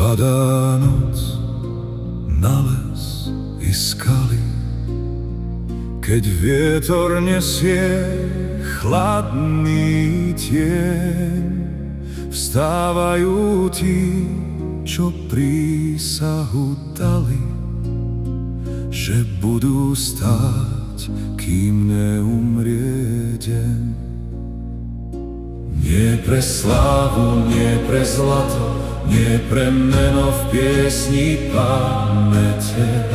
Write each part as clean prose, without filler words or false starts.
padá noc na les i skaly, keď vietor nesie chladný tieň, vstávajú tí, čo prísahu dali, že budú stáť, kým neumrie deň. Nie pre slávu, nie pre zlato, nie pre meno v piesni pamäte.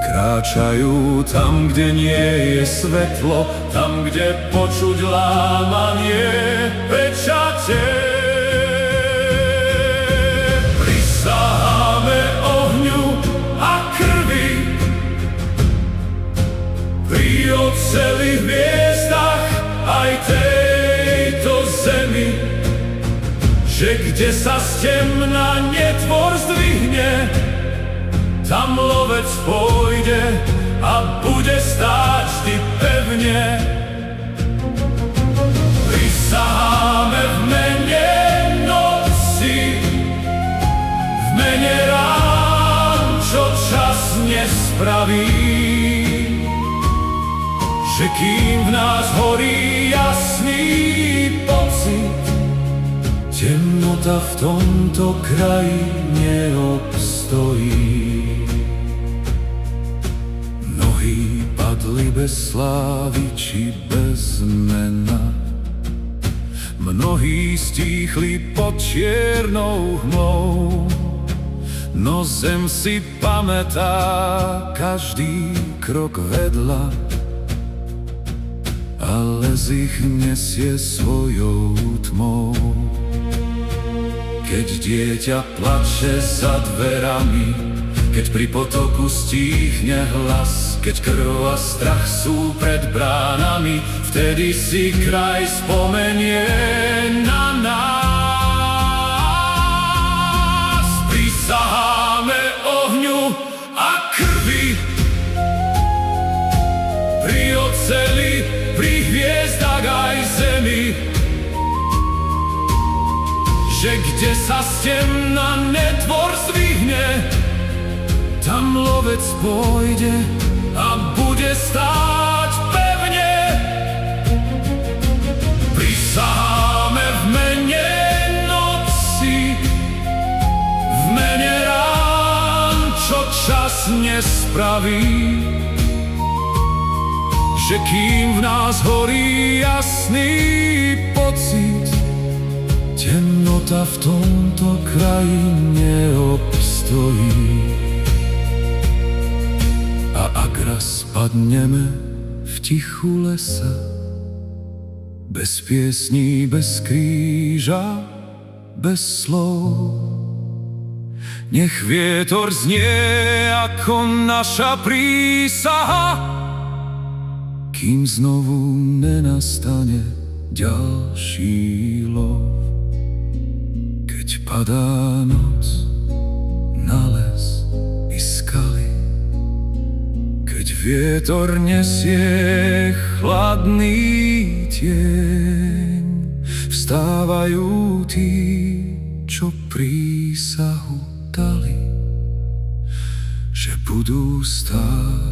Kráčajú tam, kde nie je svetlo, tam, kde počuť lámanie pečate. Prisaháme ohňu a krvi pri ocelých hviezdach aj tejto zemi, že kde sa z temna netvor zdvihne, tam lovec pôjde a bude stáť vždy pevne. Prisaháme v mene noci, v mene rán, čo čas nespraví, že kým v nás horí jasný pocit, temnota v tomto kraji neobstojí. Mnohí padli bez slávy či bez mena, mnohí stíchli pod čiernou hmlou, no zem si pamätá každý krok vedľa, a les ich nesie svojou tmou. Keď dieťa plače za dverami, keď pri potoku stíchne hlas, keď krv a strach sú pred bránami, vtedy si kraj spomenie na nás. Prisaháme ohňu a krvi pri oceli, pri hviezdach aj zemi, že kde sa z temna netvor zdvihne, tam lovec pôjde a bude stáť pevne. Prisaháme v mene noci, v mene rán, čo čas nespraví, že kým v nás horí jasný pocit, temnota v tomto kraji neobstojí. A ak raz padneme v tichu lesa, bez piesní, bez kríža, bez slov, nech vietor znie ako naša prísaha, kým znovu nenastane ďalší lov. Keď padá noc na les i skaly, keď vietor nesie chladný tieň, vstávajú tí, čo prísahu dali, že budú stáť,